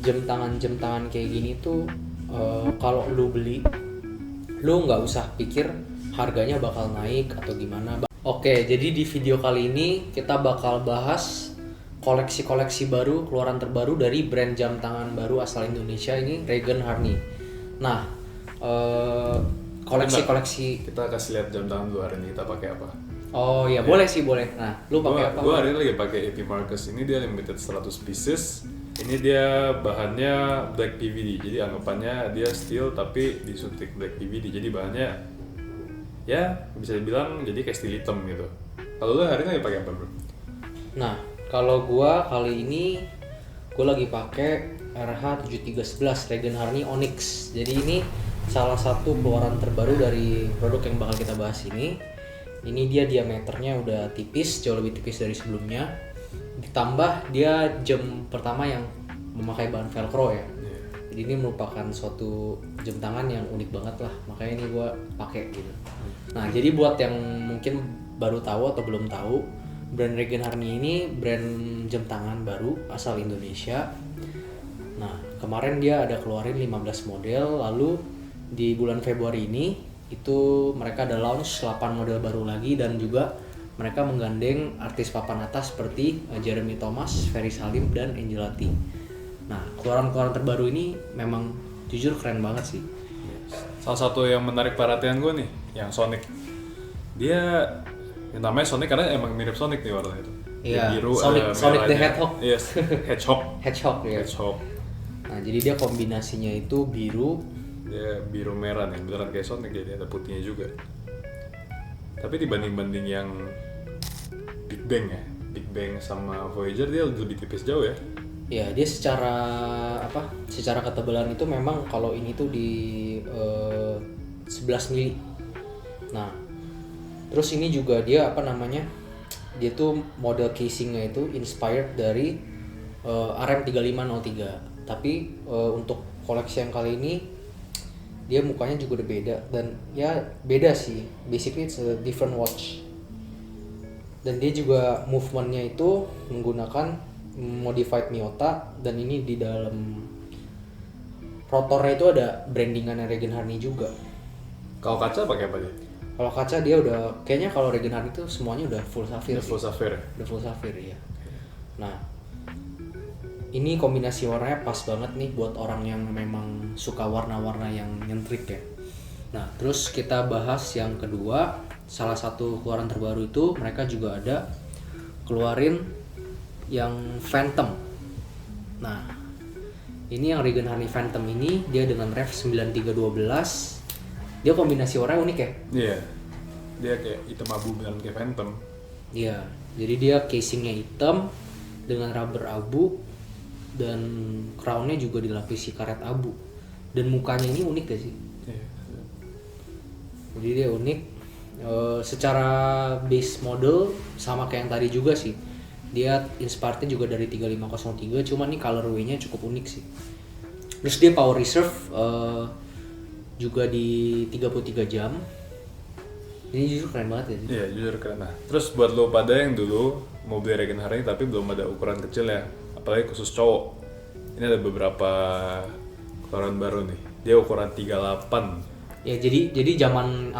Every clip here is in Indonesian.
jam tangan kayak gini tuh kalau lu beli, lu nggak usah pikir harganya bakal naik atau gimana. Oke, jadi di video kali ini kita bakal bahas koleksi-koleksi baru, keluaran terbaru dari brand jam tangan baru asal Indonesia ini, Regen Harney. Nah, koleksi-koleksi kita kasih lihat jam tangan lu hari ini kita pakai apa. Oh ya, boleh sih, boleh. Nah, lu pakai apa? Gue hari ini lagi pakai AP Marcus. Ini dia limited 100 pieces. Ini dia bahannya black PVD. Jadi anggapannya dia steel tapi disuntik black PVD. Jadi bahannya ya bisa dibilang jadi kayak steel hitam gitu. Kalau lu hari ini lagi pakai apa, bro? Nah, kalau gua kali ini gua lagi pakai RH7311 Regen Harney Onyx. Jadi ini salah satu keluaran terbaru dari produk yang bakal kita bahas ini. Ini dia diameternya udah tipis, jauh lebih tipis dari sebelumnya. Ditambah dia jam pertama yang memakai bahan velcro ya. Jadi ini merupakan suatu jam tangan yang unik banget lah. Makanya ini gua pakai gitu. Nah, jadi buat yang mungkin baru tahu atau belum tahu, brand Regen Harney ini brand jam tangan baru asal Indonesia. Nah, kemarin dia ada keluarin 15 model, lalu di bulan Februari ini itu mereka ada launch 8 model baru lagi, dan juga mereka menggandeng artis papan atas seperti Jeremy Thomas, Ferry Salim, dan Angelati. Nah, keluaran-keluaran terbaru ini memang jujur keren banget sih. Salah satu yang menarik perhatian gue nih, yang Sonic. Dia yang namanya Sonic karena emang mirip Sonic nih warnanya itu. Iya, Biru, Sonic the Hedgehog. Yes, Hedgehog. Hedgehog ya. Hedgehog. Nah, jadi dia kombinasinya itu biru. Dia biru merah nih, beneran kayak Sonic, jadi ada putihnya juga. Tapi dibanding yang Big Bang ya, Big Bang sama Voyager dia lebih tipis jauh ya. Ya, dia secara ketebalan itu memang kalau ini tuh di 11 mili. Nah, terus ini juga dia dia tuh model casingnya itu inspired dari RM3503. Tapi untuk koleksi yang kali ini dia mukanya juga udah beda, dan ya beda sih, basically it's a different watch. Dan dia juga movementnya itu menggunakan modified Miyota, dan ini di dalam rotornya itu ada brandingannya Regen Harney juga. Kalau kaca pakai apa dia? Kalau kaca dia udah kayaknya, kalau Regen Harney itu semuanya udah full sapphire. Full sapphire. Udah full sapphire ya. Nah, ini kombinasi warnanya pas banget nih buat orang yang memang suka warna-warna yang nyentrik ya. Nah, terus kita bahas yang kedua, salah satu keluaran terbaru itu mereka juga ada keluarin yang Phantom. Nah, ini yang Regen Harney Phantom ini dia dengan ref 9312. Dia kombinasi warnanya unik ya. Iya. Dia kayak hitam abu beneran kayak Phantom. Iya, jadi dia casingnya hitam dengan rubber abu, dan crownnya juga dilapisi karet abu, dan mukanya ini unik gak sih? Iya. Jadi dia unik. Secara base model sama kayak yang tadi juga sih, dia inspirednya juga dari 3503, cuman nih colorway-nya cukup unik sih. Terus dia power reserve juga di 33 jam. Ini jujur keren banget ya sih. Iya, jujur keren. Nah, terus buat lo pada yang dulu mau beli Regen Harney tapi belum ada ukuran kecil ya, apalagi khusus cowok, ini ada beberapa keluaran baru nih. Dia ukuran 38. Ya, jadi zaman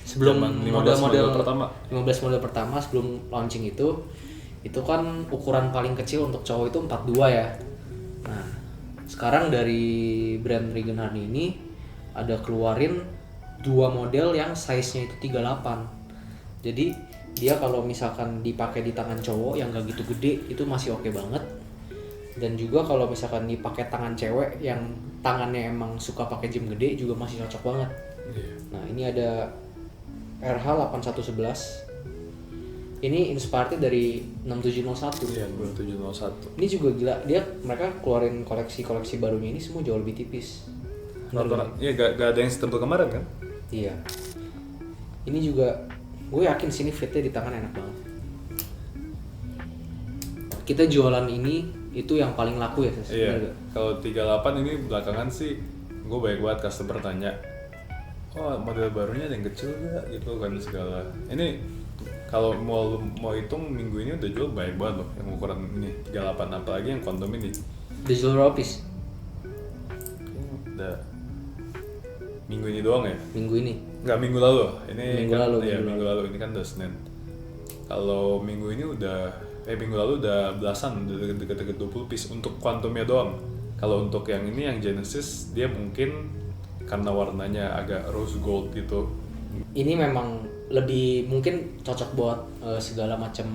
sebelum Zaman 15 model pertama. 15 model pertama sebelum launching itu kan ukuran paling kecil untuk cowok itu 42 ya. Nah, sekarang dari brand Regen Harney ini ada keluarin 2 model yang size-nya itu 38. Jadi dia kalau misalkan dipakai di tangan cowok yang gak gitu gede itu masih oke banget. Dan juga kalau misalkan dipakai tangan cewek yang tangannya emang suka pakai jam gede juga masih cocok banget. Iya. Nah, ini ada RH8111. Ini inspired dari 6701. Iya, 2701. Ini juga gila, mereka keluarin koleksi barunya ini semua jauh lebih tipis. Iya, gak ada yang setebal kemarin kan? Iya. Ini juga gue yakin sini fitnya di tangan enak banget. Kita jualan ini itu yang paling laku ya, Ses? Iya. Kalau 38 ini belakangan sih gue banyak banget customer tanya, oh model barunya ada yang kecil gak gitu kan segala. Ini kalau mau hitung minggu ini udah jual banyak banget loh yang ukuran ini 38, apalagi yang quantum ini. Udah jual berapa piece? Ada minggu ini doang ya? Minggu ini. Nggak, minggu lalu. Ini Minggu kan, lalu, ya, minggu minggu lalu. Ini kan udah Senin. Kalau minggu ini minggu lalu udah belasan, udah deket-deket 20 piece untuk Quantumnya doang. Kalau untuk yang ini, yang Genesis, dia mungkin karena warnanya agak rose gold gitu. Ini memang lebih mungkin cocok buat segala macam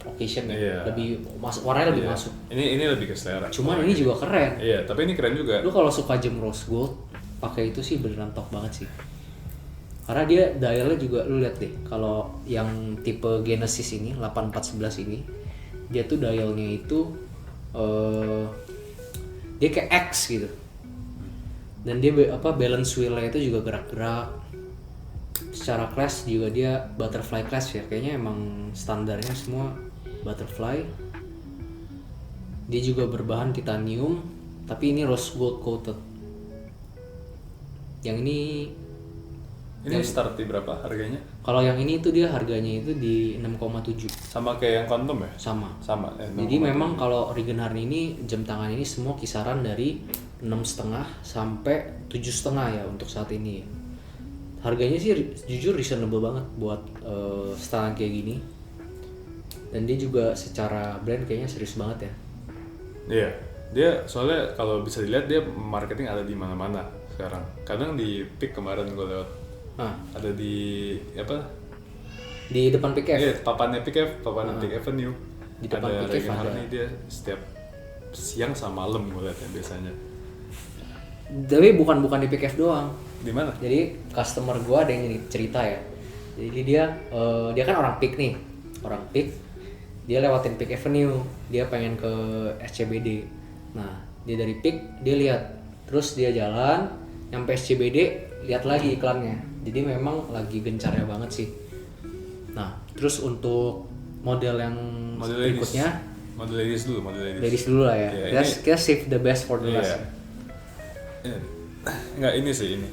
occasion ya. Iya. Lebih warnanya lebih Iya. masuk. Ini lebih ke selera. Cuman ini juga keren. Iya, tapi ini keren juga. Lu kalau suka gem rose gold, pakai itu sih beneran top banget sih. Karena dia dialnya juga, lu lihat deh, kalau yang tipe Genesis ini 8411 ini, dia tuh dialnya itu dia kayak X gitu. Dan dia balance wheel-nya itu juga gerak-gerak. Secara class juga dia butterfly class ya, kayaknya emang standarnya semua butterfly. Dia juga berbahan titanium, tapi ini rose gold coated. Yang Ini start di berapa harganya? kalau yang ini itu dia harganya itu di 6,7. Sama kayak yang Quantum ya? Sama. Sama. Jadi memang kalau Regen Harney ini jam tangan ini semua kisaran dari 6,5 sampai 7,5 ya untuk saat ini. Harganya sih jujur reasonable banget buat style kayak gini. Dan dia juga secara brand kayaknya serius banget ya. Iya. Dia soalnya kalau bisa dilihat dia marketing ada di mana-mana sekarang. Kadang di Peak kemarin gue lewat. Ada di apa? Di depan PKF. Iya, papannya PKF, papannya Peak Avenue. Di depan ada PKF Regen ada. Harney, dia setiap siang sama malam gue liatnya biasanya. Tapi bukan di PKF doang. Di mana? Jadi customer gua ada yang cerita ya. Jadi dia kan orang Peak nih, orang Peak. Dia lewatin Peak Avenue, dia pengen ke SCBD. Nah, dia dari Peak dia lihat, terus dia jalan, nyampe SCBD lihat lagi iklannya. Jadi memang lagi gencarnya banget sih. Nah, terus untuk model yang berikutnya, model ladies dulu. ladies dulu lah ya. Iya, Kita save the best for the last. Enggak, ini sih ini.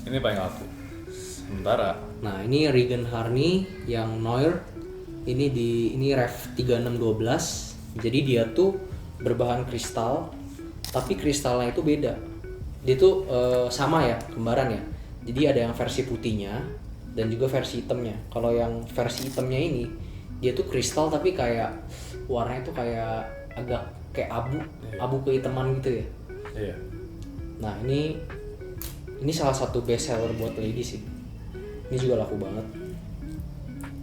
Ini paling laku. Sementara. Nah, ini Regen Harney yang Noir. Ini ref 3612. Jadi dia tuh berbahan kristal, tapi kristalnya itu beda. Dia tuh sama ya, kembaran ya. Jadi ada yang versi putihnya dan juga versi hitamnya. Kalau yang versi hitamnya ini, dia tuh kristal tapi kayak warnanya tuh kayak agak kayak abu kehitaman gitu ya. Iya. Nah, ini salah satu best seller buat lady sih. Ini juga laku banget.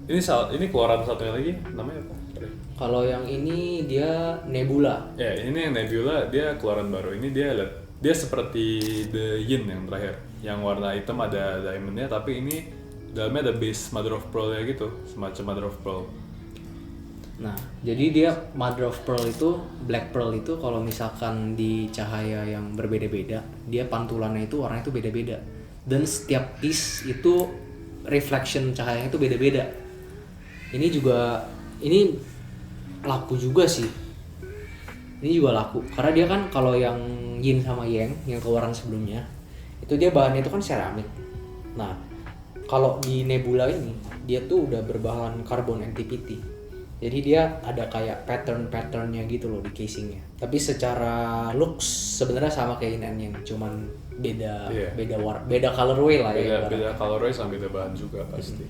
Ini keluaran satunya lagi namanya apa? Sorry. Kalau yang ini dia Nebula. Ya, ini yang Nebula, dia keluaran baru. Ini dia seperti The Yin yang terakhir. Yang warna hitam ada diamondnya, tapi ini dalamnya ada base mother of pearl-nya gitu, semacam mother of pearl. Nah, jadi dia mother of pearl itu, black pearl itu kalau misalkan di cahaya yang berbeda-beda, dia pantulannya itu warnanya itu beda-beda. Dan setiap piece itu reflection cahayanya itu beda-beda. Ini laku juga sih. Ini juga laku karena dia kan kalau yang Yin sama Yang yang keluaran sebelumnya itu dia bahannya itu kan seramik. Nah, kalau di Nebula ini dia tuh udah berbahan carbon NTPT. Jadi dia ada kayak pattern-patternnya gitu loh di casingnya. Tapi secara looks sebenarnya sama kayak Yin and Yang, cuman beda colorway lah ya. Beda colorway sama beda bahan juga pasti.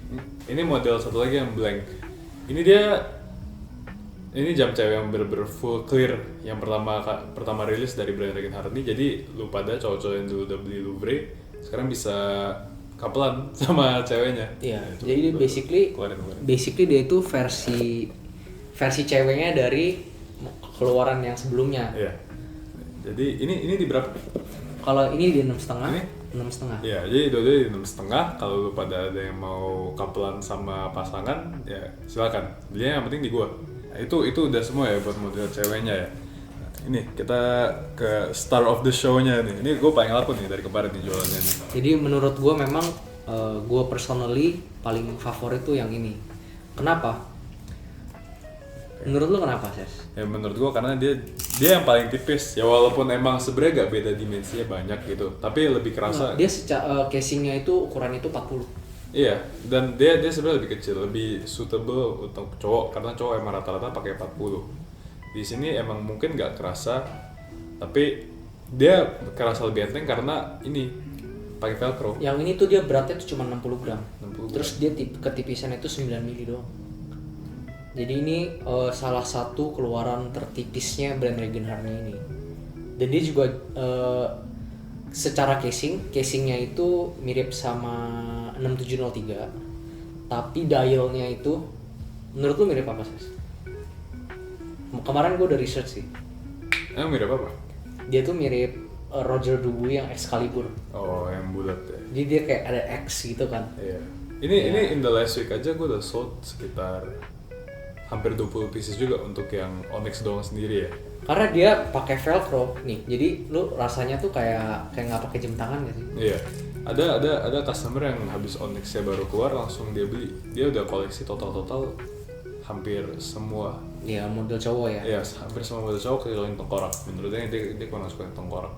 Ini model satu lagi yang blank. Ini jam cewek yang bener-bener full clear, yang pertama rilis dari brand Regen Harney. Jadi lu pada cowok-cowok yang dulu udah beli Louvre sekarang bisa kapelan sama ceweknya. Iya. Nah, Jadi basically dia itu versi ceweknya dari keluaran yang sebelumnya. Iya. Jadi ini di berapa? Kalau ini di 6,5. Ini? 6,5. Iya, jadi dua-duanya di 6,5. Kalau lu pada ada yang mau kapelan sama pasangan, ya silakan. Belinya yang penting di gua. Nah, itu udah semua ya buat model ceweknya ya. Nah, ini kita ke star of the show-nya nih. Ini gue paling laku nih dari kemarin nih jualannya nih. Jadi menurut gue memang gue personally paling favorit tuh yang ini. Kenapa? Menurut lu kenapa, Ses? Ya menurut gue karena dia yang paling tipis. Ya walaupun emang sebenarnya gak beda dimensinya banyak gitu, tapi lebih kerasa. Dia casingnya itu ukuran itu 40. Iya, dan dia sebenarnya lebih kecil, lebih suitable untuk cowok karena cowok emang rata-rata pakai 40. Di sini emang mungkin nggak kerasa, tapi dia kerasa lebih enteng karena ini pakai velcro. Yang ini tuh dia beratnya tuh cuma 60 gram. 60 gram. Terus dia ketipisan itu 9 mili doang. Jadi ini salah satu keluaran tertipisnya brand Regenharni ini. Dan dia juga secara casingnya itu mirip sama 6703, tapi dialnya itu menurut lu mirip apa sih? Kemarin gue udah research sih. Mirip apa? Dia tuh mirip Roger Dubuis yang Excalibur. Oh, yang bulat ya. Jadi dia kayak ada X gitu kan. Iya. Ini in the last week aja gue udah sold sekitar hampir 20 pieces juga untuk yang Onyx doang sendiri ya. Karena dia pakai velcro nih, jadi lu rasanya tuh kayak nggak pakai jam tangan gak sih? Iya. Ada customer yang habis Onyx-nya baru keluar langsung dia beli. Dia udah koleksi total hampir semua. Iya, model cowok ya. Iya, hampir semua model cowok kecuali tengkorak. Menurutnya dia kurang suka yang tengkorak.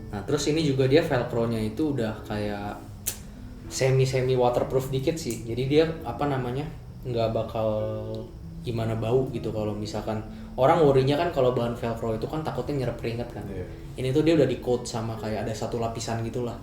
Nah, terus ini juga dia velcro-nya itu udah kayak semi waterproof dikit sih. Jadi dia nggak bakal gimana bau gitu kalau misalkan orang worry-nya kan kalau bahan velcro itu kan takutnya nyerap keringat kan. Iya. Ini tuh dia udah di coat sama kayak ada satu lapisan gitulah.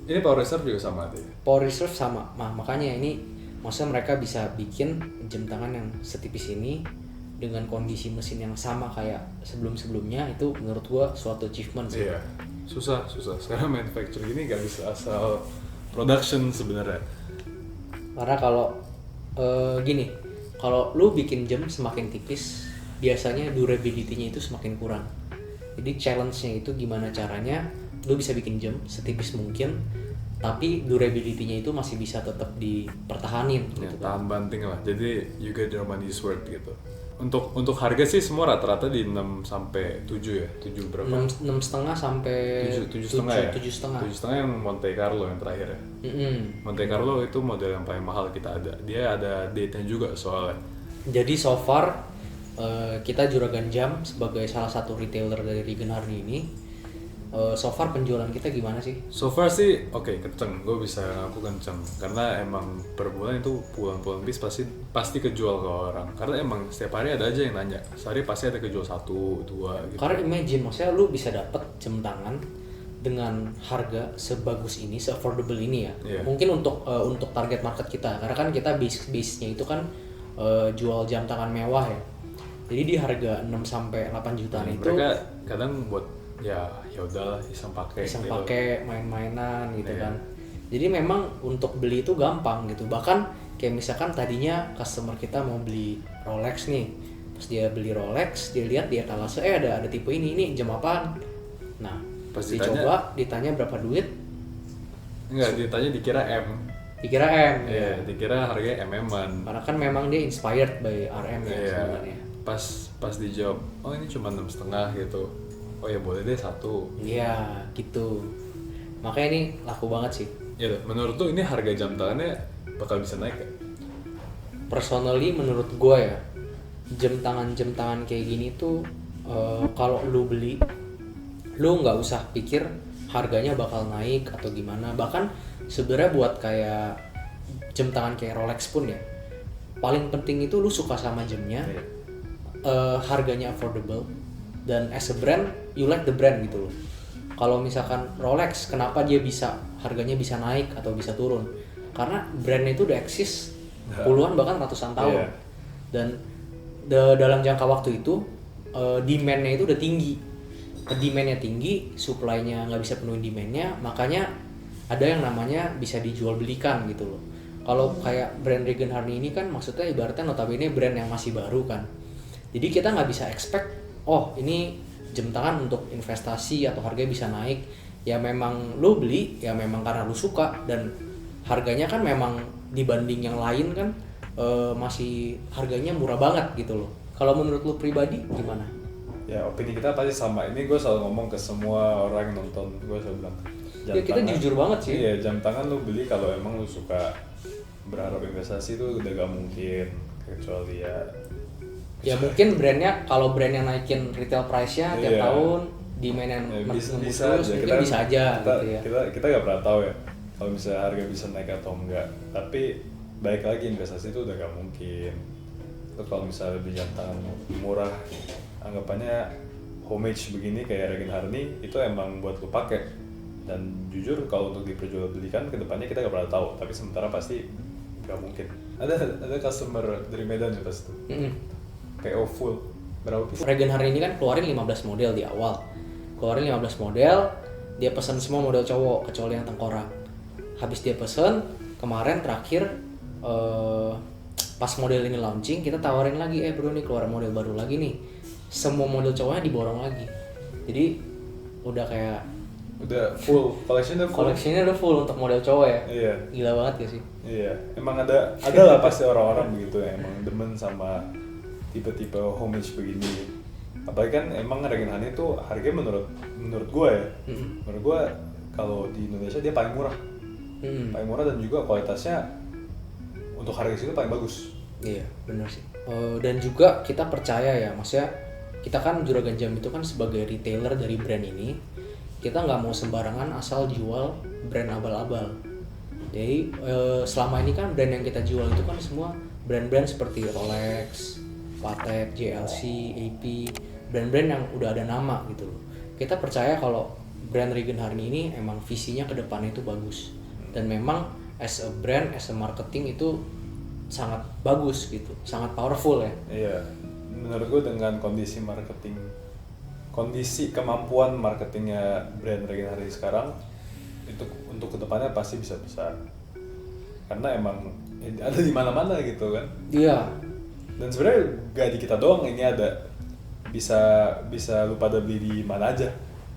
Ini power reserve juga sama tuh ya? Power reserve sama. Nah, makanya ini maksudnya mereka bisa bikin jam tangan yang setipis ini dengan kondisi mesin yang sama kayak sebelum-sebelumnya, itu menurut gua suatu achievement sih. Iya. Susah. Sekarang manufacturing ini gak bisa asal production sebenarnya. Karena kalau gini, kalau lu bikin jam semakin tipis, biasanya durability-nya itu semakin kurang. Jadi challenge-nya itu gimana caranya lu bisa bikin jam setipis mungkin, tapi durability-nya itu masih bisa tetap dipertahanin Ya, gitu kan. tahan banting lah. Jadi you get your money's worth gitu. Untuk harga sih semua rata-rata di 6 sampai 7 ya. 7 berapa? 6,5 sampai 7,5 ya? 7,5. 7,5 yang Monte Carlo yang terakhir ya. Monte Carlo itu model yang paling mahal kita ada. Dia ada date-nya juga soalnya. Jadi so far kita Juragan Jam sebagai salah satu retailer dari Regenharni ini, so far penjualan kita gimana sih? So far sih oke, kenceng. Gue bisa ngaku kenceng. Karena emang per bulan itu puluhan piece pasti kejual ke orang. Karena emang setiap hari ada aja yang nanya. Sehari pasti ada kejual 1, 2 gitu. Karena imagine, maksudnya lu bisa dapet jam tangan dengan harga sebagus ini, se-affordable ini ya. Iya. Mungkin untuk target market kita, karena kan kita base-nya itu kan jual jam tangan mewah ya. Jadi di harga 6 sampai 8 jutaan itu Mereka kadang buat ya udahlah iseng pakai main-mainan gitu Iya. kan. Jadi memang untuk beli itu gampang gitu. Bahkan kayak misalkan tadinya customer kita mau beli Rolex nih, pas dia beli Rolex, dia lihat di etalase ada tipe ini jam apaan. Nah, Pas ditanya berapa duit, enggak, dikira M. dikira M. Iya, dikira harganya MM-an. Karena kan memang dia inspired by RM ya Iya. sebenarnya. Pas dijawab, oh ini cuma 6,5 gitu. Oh ya boleh deh 1. Iya, gitu. Makanya ini laku banget sih. Ya udah, menurut tuh ini harga jam tangannya bakal bisa naik ya? Personally menurut gue ya, jam tangan kayak gini tuh kalau lu beli, lu nggak usah pikir harganya bakal naik atau gimana. Bahkan sebenarnya buat kayak jam tangan kayak Rolex pun ya, paling penting itu lu suka sama jamnya, harganya affordable, dan as a brand you like the brand gitu loh. Kalau misalkan Rolex, kenapa dia harganya bisa naik atau bisa turun? Karena brandnya itu udah eksis puluhan bahkan ratusan tahun. Iya. Dan dalam jangka waktu itu demand-nya itu udah tinggi. Demand-nya tinggi, supply-nya nggak bisa penuhin demand-nya, makanya ada yang namanya bisa dijual belikan gitu loh. Kalau kayak brand Regenharni ini kan maksudnya ibaratnya notabene brand yang masih baru kan. Jadi kita nggak bisa expect, oh ini jam tangan untuk investasi atau harganya bisa naik. Ya memang lu beli, ya memang karena lu suka, dan harganya kan memang dibanding yang lain kan masih harganya murah banget gitu loh. Kalau menurut lu pribadi gimana? Ya opini kita pasti sama. Ini gue selalu ngomong ke semua orang yang nonton. Gue selalu bilang Ya kita jujur banget sih. Iya, jam tangan lu beli kalau emang lu suka. Berharap investasi itu udah gak mungkin, kecuali Ya mungkin kalau brandnya naikin retail price-nya tiap Iya. tahun, demand yang bisa terus, mungkin bisa aja gitu ya. Kita gak pernah tahu ya kalau misalnya harga bisa naik atau enggak. Tapi baik lagi, investasi itu udah gak mungkin. Itu kalau misalnya beli jam tangan murah, anggapannya homage begini kayak Regen Harney itu emang buat lu pakai. Dan jujur kalau untuk diperjualbelikan ke depannya kita gak pernah tahu, tapi sementara pasti gak mungkin. Ada customer dari Medan ya pas itu. PO full. Berapa piece? Regen Harney ini kan keluarin 15 model di awal. Keluarin 15 model, dia pesan semua model cowok kecuali yang tengkorak. Habis dia pesen, kemarin terakhir pas model ini launching, kita tawarin lagi, bro nih keluar model baru lagi nih. Semua model cowoknya diborong lagi. Jadi udah kayak Udah full, koleksinya udah full untuk model cowok ya. Iya. Gila banget ya sih. Iya, emang ada lah pasti orang-orang begitu ya, emang demen sama tipe-tipe homage begini. Apalagi kan emang Regen Harney itu harganya menurut gue ya, menurut gue kalau di Indonesia dia paling murah, paling murah dan juga kualitasnya untuk harga situ paling bagus. Iya, benar sih. Dan juga kita percaya ya, maksudnya kita kan Juragan Jam itu kan sebagai retailer dari brand ini, kita nggak mau sembarangan asal jual brand abal-abal. Jadi selama ini kan brand yang kita jual itu kan semua brand-brand seperti Rolex, Patek, JLC, AP, brand-brand yang udah ada nama gitu. Kita percaya kalau brand Regen Harney ini emang visinya ke depannya itu bagus. Dan memang as a brand, as a marketing itu sangat bagus gitu, sangat powerful ya. Iya, menurut gue dengan kondisi kemampuan marketingnya brand Regen Harney sekarang itu untuk kedepannya pasti bisa besar karena emang ada di mana-mana gitu kan. Iya. Dan sebenarnya gak di kita doang ini ada, bisa lu pada beli di mana aja.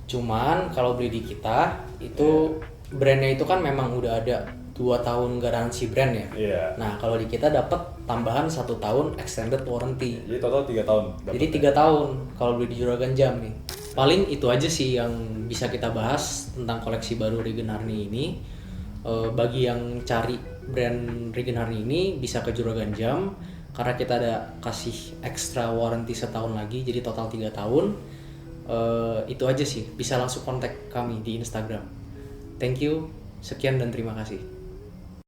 Cuman kalau beli di kita itu brandnya itu kan memang udah ada 2 tahun garansi brand ya. Iya. Nah kalau di kita dapat tambahan 1 tahun extended warranty. Jadi total 3 tahun. Jadi 3 tahun kalau beli di Juragan Jam nih. Paling itu aja sih yang bisa kita bahas tentang koleksi baru Regen Harney ini. Bagi yang cari brand Regen Harney ini bisa ke Juragan Jam karena kita ada kasih extra warranty setahun lagi, jadi total 3 tahun. Itu aja sih, bisa langsung kontak kami di Instagram. Thank you, sekian dan terima kasih.